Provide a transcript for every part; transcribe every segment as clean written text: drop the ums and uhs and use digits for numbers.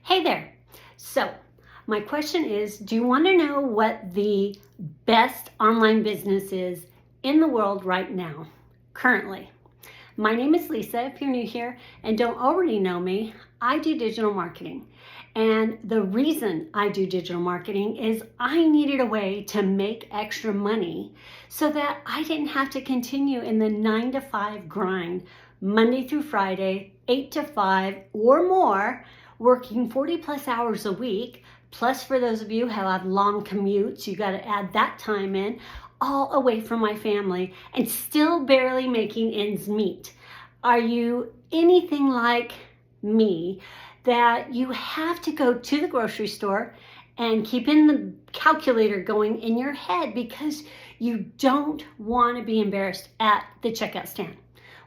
Hey there. So, my question is, do you want to know what the best online business is in the world right now, currently? My name is Lisa. If you're new here and don't already know me, I do digital marketing. And the reason I do digital marketing is I needed a way to make extra money so that I didn't have to continue in the 9 to 5 grind, Monday through Friday, 8 to 5 or more, working 40 plus hours a week. Plus, for those of you who have long commutes, you got to add that time in, all away from my family and still barely making ends meet. Are you anything like me that you have to go to the grocery store and keep in the calculator going in your head because you don't want to be embarrassed at the checkout stand?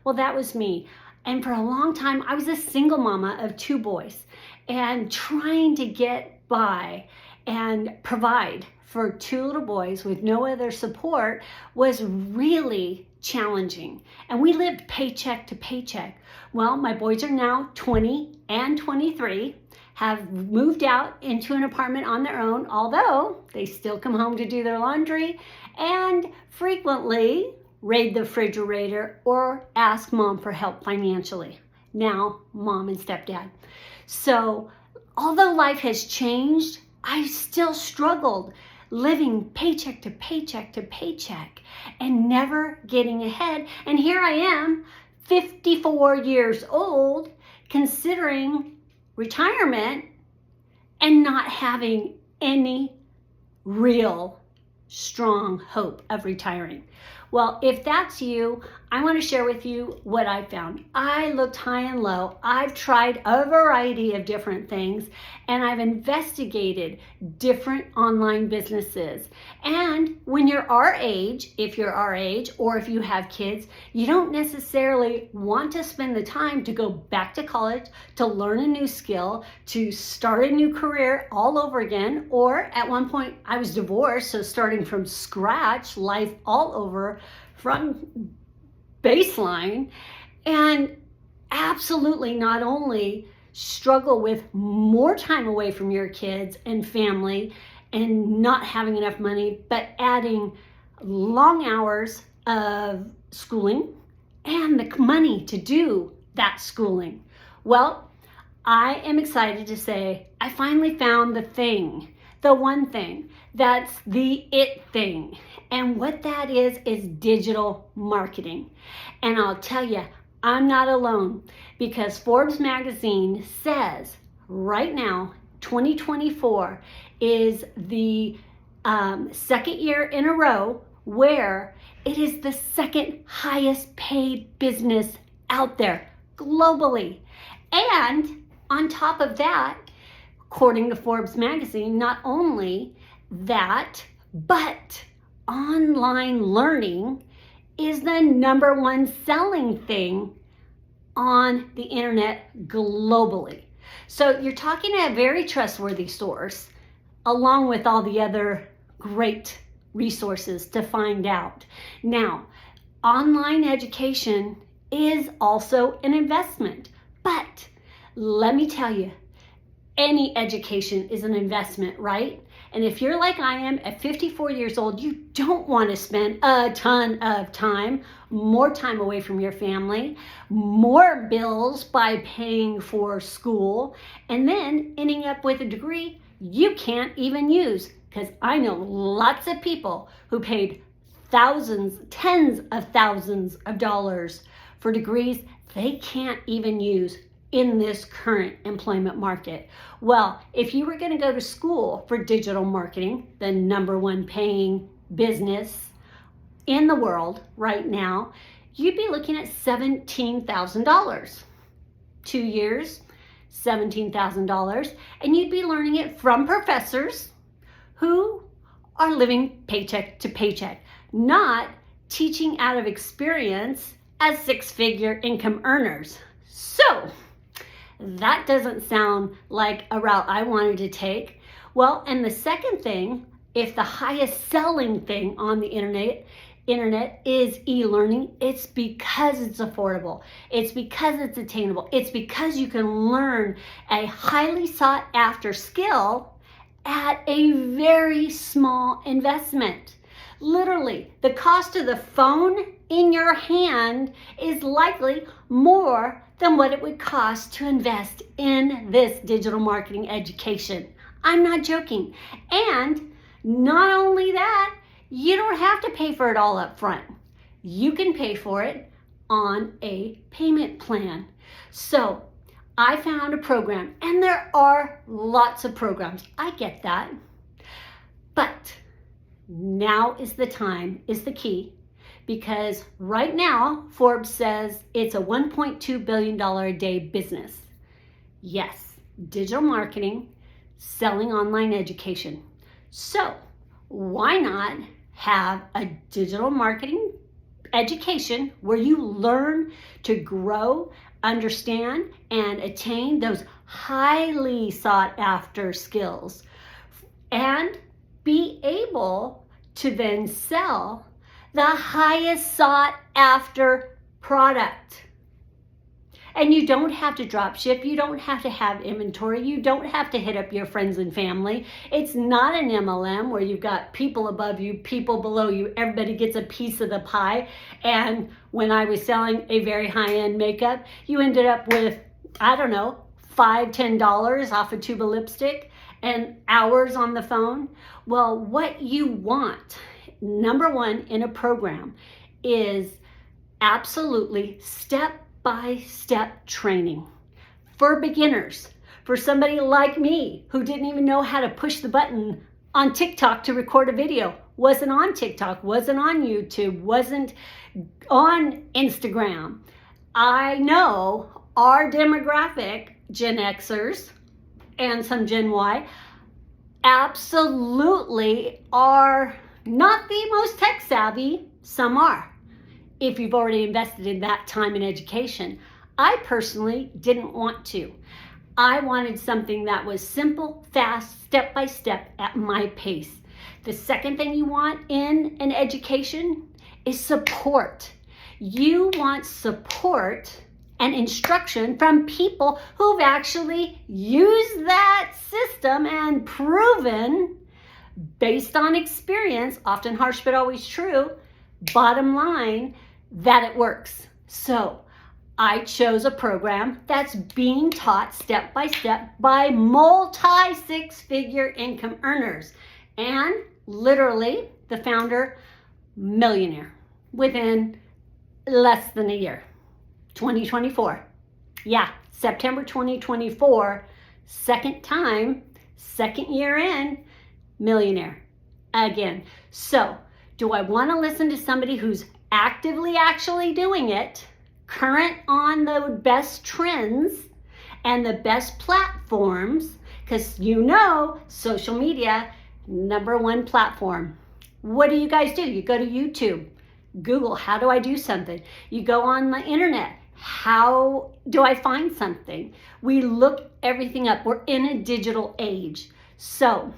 Well, that was me. And for a long time, I was a single mama of 2 boys and trying to get by and provide for 2 little boys with no other support was really challenging. And we lived paycheck to paycheck. Well, my boys are now 20 and 23, have moved out into an apartment on their own, although they still come home to do their laundry and frequently raid the refrigerator or ask mom for help financially. Now, mom and stepdad. So, although life has changed, I still struggled living paycheck to paycheck to paycheck and never getting ahead. And here I am, 54 years old, considering retirement and not having any real strong hope of retiring. Well, if that's you, I want to share with you what I found. I looked high and low. I've tried a variety of different things and I've investigated different online businesses. And when you're our age, if you're our age, or if you have kids, you don't necessarily want to spend the time to go back to college, to learn a new skill, to start a new career all over again. Or at one point I was divorced, so starting from scratch, life all over from baseline, and absolutely not only struggle with more time away from your kids and family and not having enough money, but adding long hours of schooling and the money to do that schooling. Well, I am excited to say I finally found the thing, the one thing that's the it thing. And what that is digital marketing. And I'll tell you, I'm not alone, because Forbes Magazine says right now, 2024 is the second year in a row where it is the second highest paid business out there globally. And on top of that, according to Forbes Magazine, not only that, but online learning is the number one selling thing on the internet globally. So you're talking to a very trustworthy source, along with all the other great resources to find out. Now, online education is also an investment, but let me tell you, any education is an investment, right? And if you're like I am at 54 years old, you don't want to spend a ton of time, more time away from your family, more bills by paying for school, and then ending up with a degree you can't even use. Because I know lots of people who paid thousands, tens of thousands of dollars for degrees they can't even use in this current employment market. Well, if you were going to go to school for digital marketing, the number one paying business in the world right now, you'd be looking at $17,000. 2 years, $17,000, and you'd be learning it from professors who are living paycheck to paycheck, not teaching out of experience as 6-figure income earners. So, that doesn't sound like a route I wanted to take. Well, and the second thing, if the highest selling thing on the internet internet is e-learning, it's because it's affordable. It's because it's attainable. It's because you can learn a highly sought after skill at a very small investment. Literally, the cost of the phone in your hand is likely more than what it would cost to invest in this digital marketing education. I'm not joking. And not only that, you don't have to pay for it all up front. You can pay for it on a payment plan. So I found a program, and there are lots of programs. I get that. But now is the time, is the key, because right now Forbes says it's a $1.2 billion a day business. Yes, digital marketing, selling online education. So why not have a digital marketing education where you learn to grow, understand, and attain those highly sought after skills, and be able to then sell the highest sought after product. And you don't have to drop ship. You don't have to have inventory. You don't have to hit up your friends and family. It's not an MLM where you've got people above you, people below you. Everybody gets a piece of the pie. And when I was selling a very high-end makeup, you ended up with, I don't know, $5, $10 off a tube of lipstick and hours on the phone. Well, what you want, number one, in a program is absolutely step-by-step training for beginners, for somebody like me who didn't even know how to push the button on TikTok to record a video, wasn't on TikTok, wasn't on YouTube, wasn't on Instagram. I know our demographic, Gen Xers and some Gen Y, absolutely are not the most tech savvy. Some are, if you've already invested in that time in education. I personally didn't want to. I wanted something that was simple, fast, step by step at my pace. The second thing you want in an education is support. You want support and instruction from people who've actually used that system and proven, based on experience, often harsh but always true, bottom line, that it works. So I chose a program that's being taught step by step by multi-six-figure income earners. And literally, the founder, millionaire within less than a year. 2024. Yeah, September 2024, second time, second year in, millionaire again. So do I want to listen to somebody who's actively actually doing it, current on the best trends and the best platforms? Because you know, social media, number one platform. What do you guys do? You go to YouTube, Google, how do I do something? You go on the internet, how do I find something? We look everything up. We're in a digital age. So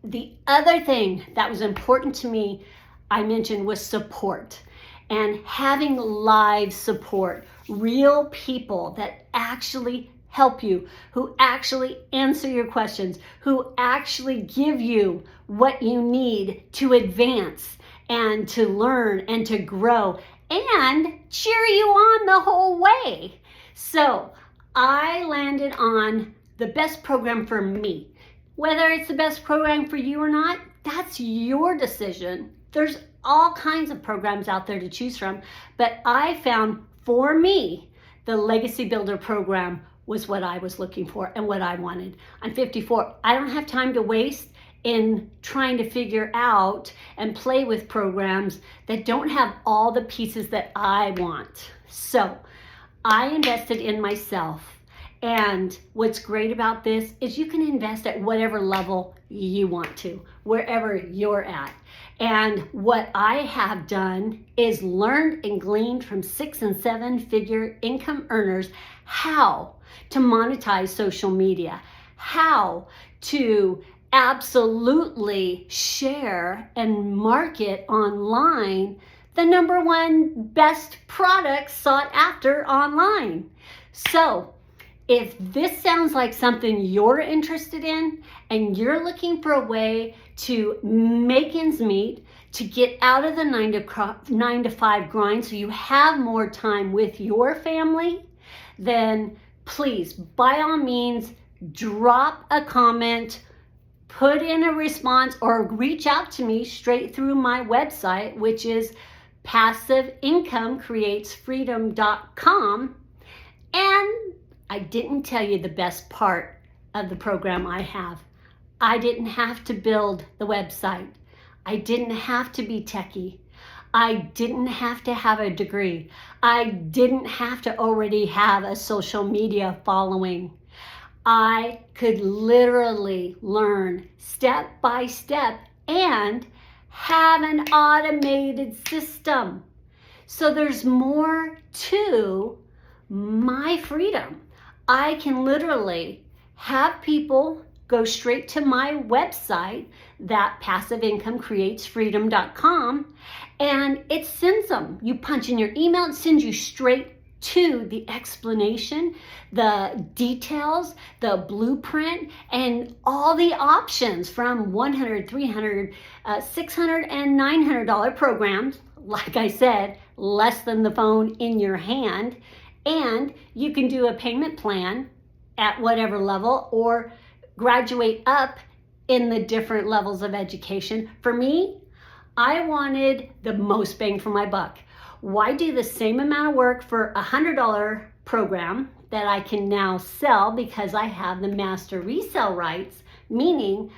the other thing that was important to me, I mentioned, was support, and having live support, real people that actually help you, who actually answer your questions, who actually give you what you need to advance and to learn and to grow and cheer you on the whole way. So I landed on the best program for me. Whether it's the best program for you or not, that's your decision. There's all kinds of programs out there to choose from, but I found, for me, the Legacy Builder program was what I was looking for and what I wanted. I'm 54. I don't have time to waste in trying to figure out and play with programs that don't have all the pieces that I want. So I invested in myself. And what's great about this is you can invest at whatever level you want to, wherever you're at. And what I have done is learned and gleaned from 6- and 7-figure income earners how to monetize social media, how to absolutely share and market online the number one best product sought after online. So if this sounds like something you're interested in and you're looking for a way to make ends meet, to get out of the 9 to 5 grind so you have more time with your family, then please, by all means, drop a comment, put in a response, or reach out to me straight through my website, which is passiveincomeCreatesFreedom.com. And I didn't tell you the best part of the program I have. I didn't have to build the website. I didn't have to be techie. I didn't have to have a degree. I didn't have to already have a social media following. I could literally learn step by step and have an automated system. So there's more to my freedom. I can literally have people go straight to my website, that passiveincomeCreatesFreedom.com, and it sends them. You punch in your email, it sends you straight to the explanation, the details, the blueprint, and all the options from $100, $300, $600, and $900 programs. Like I said, less than the phone in your hand. And you can do a payment plan at whatever level or graduate up in the different levels of education. For me, I wanted the most bang for my buck. Why do the same amount of work for a $100 program that I can now sell because I have the master resale rights, meaning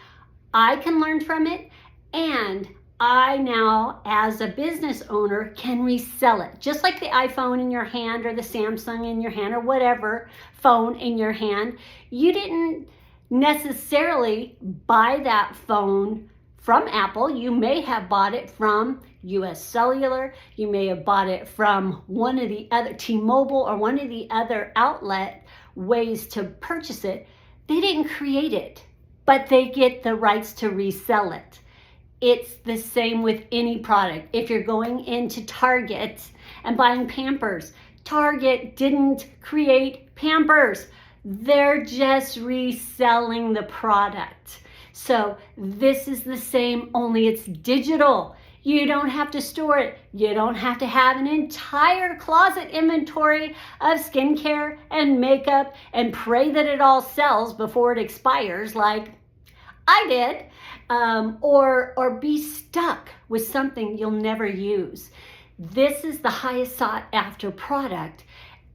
I can learn from it and I now, as a business owner, can resell it. Just like the iPhone in your hand or the Samsung in your hand or whatever phone in your hand. You didn't necessarily buy that phone from Apple. You may have bought it from US Cellular. You may have bought it from one of the other, T-Mobile or one of the other outlet ways to purchase it. They didn't create it, but they get the rights to resell it. It's the same with any product. If you're going into Target and buying Pampers, Target didn't create Pampers. They're just reselling the product. So this is the same, only it's digital. You don't have to store it. You don't have to have an entire closet inventory of skincare and makeup and pray that it all sells before it expires like I did. Or be stuck with something you'll never use. This is the highest sought after product,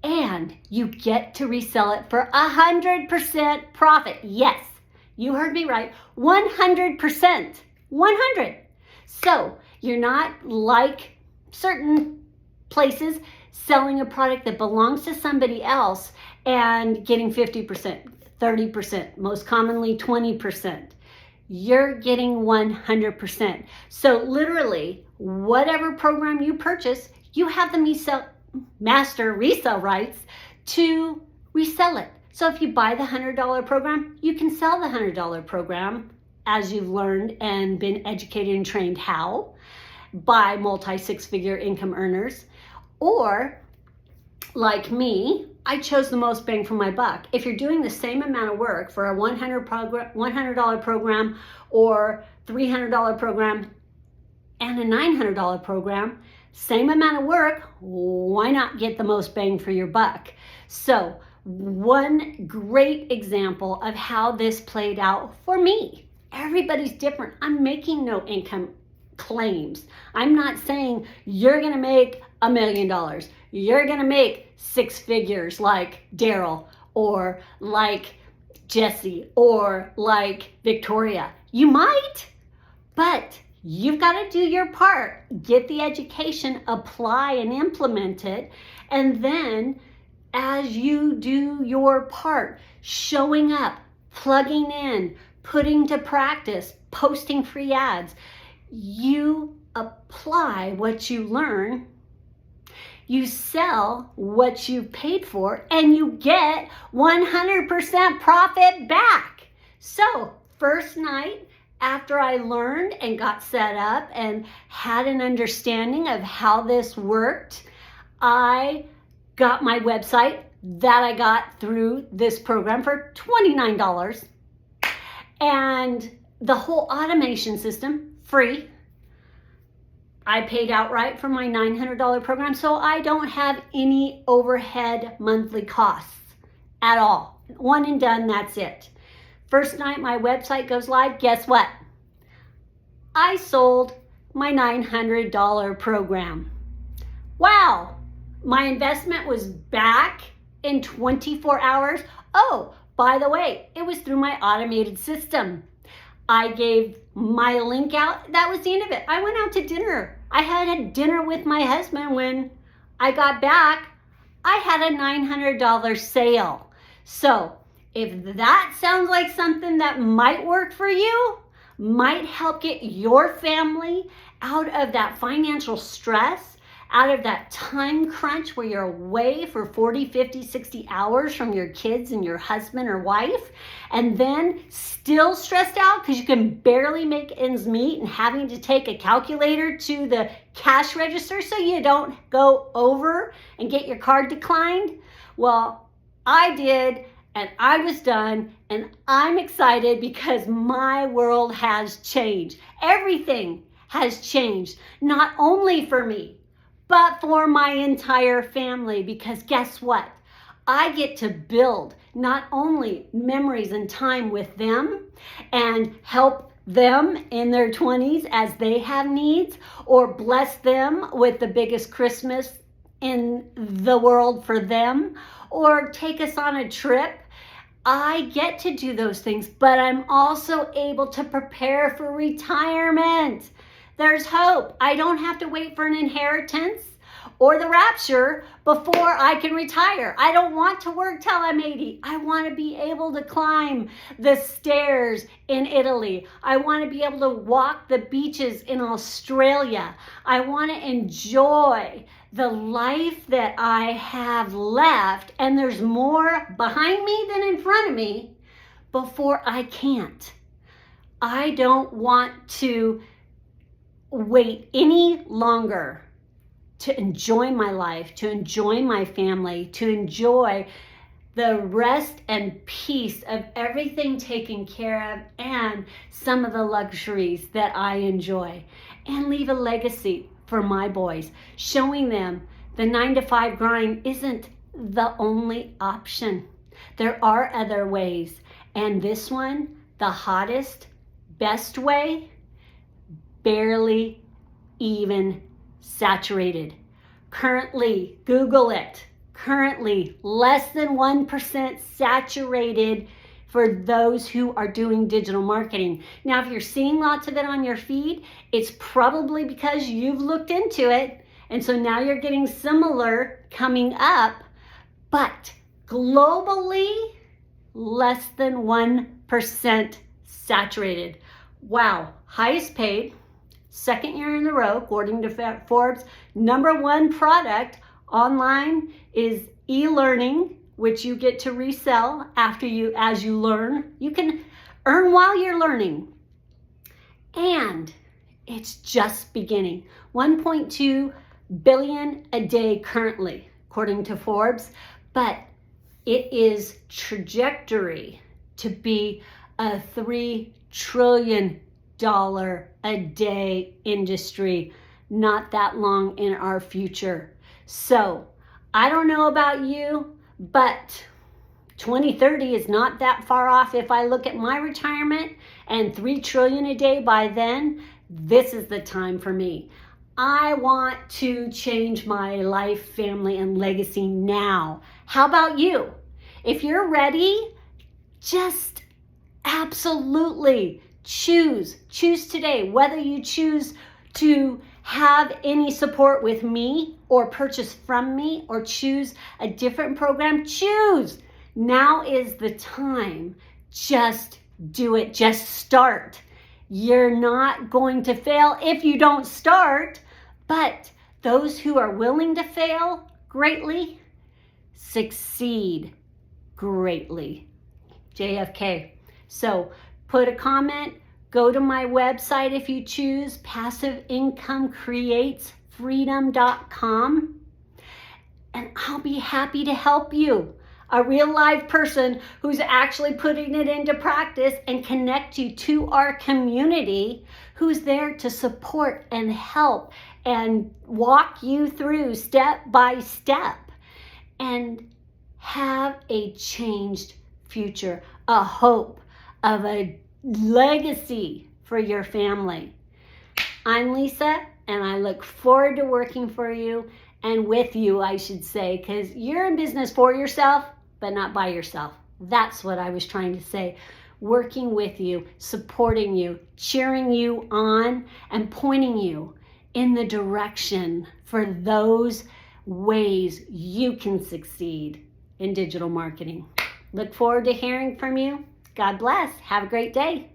and you get to resell it for 100% profit. Yes, you heard me right, 100%, 100. So you're not like certain places selling a product that belongs to somebody else and getting 50%, 30%, most commonly 20%. You're getting 100%. So literally, whatever program you purchase, you have the master resale rights to resell it. So if you buy the $100 program, you can sell the $100 program as you've learned and been educated and trained how by multi-six-figure income earners. Or like me, I chose the most bang for my buck. If you're doing the same amount of work for a $100 program or $300 program and a $900 program, same amount of work, why not get the most bang for your buck? So one great example of how this played out for me. Everybody's different. I'm making no income claims. I'm not saying you're going to make $1 million. You're going to make 6 figures like Daryl or like Jesse or like Victoria. You might, but you've got to do your part. Get the education, apply and implement it. And then as you do your part, showing up, plugging in, putting to practice, posting free ads, you apply what you learn, you sell what you paid for, and you get 100% profit back. So first night after I learned and got set up and had an understanding of how this worked, I got my website that I got through this program for $29. And the whole automation system, free. I paid outright for my $900 program, so I don't have any overhead monthly costs at all. One and done, that's it. First night my website goes live, guess what? I sold my $900 program. Wow, my investment was back in 24 hours. Oh, by the way, it was through my automated system. I gave my link out. That was the end of it. I went out to dinner. I had a dinner with my husband. When I got back, I had a $900 sale. So if that sounds like something that might work for you, might help get your family out of that financial stress, out of that time crunch where you're away for 40, 50, 60 hours from your kids and your husband or wife, and then still stressed out because you can barely make ends meet and having to take a calculator to the cash register so you don't go over and get your card declined. Well, I did, and I was done, and I'm excited because my world has changed. Everything has changed, not only for me, but for my entire family, because guess what? I get to build not only memories and time with them and help them in their 20s as they have needs, or bless them with the biggest Christmas in the world for them, or take us on a trip. I get to do those things, but I'm also able to prepare for retirement. There's hope. I don't have to wait for an inheritance or the rapture before I can retire. I don't want to work till I'm 80. I want to be able to climb the stairs in Italy. I want to be able to walk the beaches in Australia. I want to enjoy the life that I have left, and there's more behind me than in front of me, before I can't. I don't want to wait any longer to enjoy my life, to enjoy my family, to enjoy the rest and peace of everything taken care of and some of the luxuries that I enjoy, and leave a legacy for my boys, showing them the 9-to-5 grind isn't the only option. There are other ways, and this one, the hottest, best way, barely even saturated. Currently, Google it, currently less than 1% saturated for those who are doing digital marketing. Now, if you're seeing lots of it on your feed, it's probably because you've looked into it, and so now you're getting similar coming up, but globally, less than 1% saturated. Wow, highest paid, second year in a row, according to Forbes. Number one product online is e-learning, which you get to resell as you learn. You can earn while you're learning. And it's just beginning. 1.2 billion a day currently, according to Forbes, but it is trajectory to be a $3 trillion a day industry not that long in our future. So I don't know about you, but 2030 is not that far off. If I look at my retirement and $3 trillion a day by then, this is the time for me. I want to change my life, family, and legacy now. How about you? If you're ready, just absolutely choose today, whether you choose to have any support with me or purchase from me or choose a different program. Choose. Now is the time. Just do it. Just start. You're not going to fail if you don't start, but those who are willing to fail greatly succeed greatly. JFK. So put a comment, go to my website if you choose, passiveincomeCreatesFreedom.com, and I'll be happy to help you. A real live person who's actually putting it into practice and connect you to our community who's there to support and help and walk you through step by step and have a changed future, a hope of a legacy for your family. I'm Lisa, and I look forward to working for you and with you, I should say, because you're in business for yourself, but not by yourself. That's what I was trying to say. Working with you, supporting you, cheering you on, and pointing you in the direction for those ways you can succeed in digital marketing. Look forward to hearing from you. God bless. Have a great day.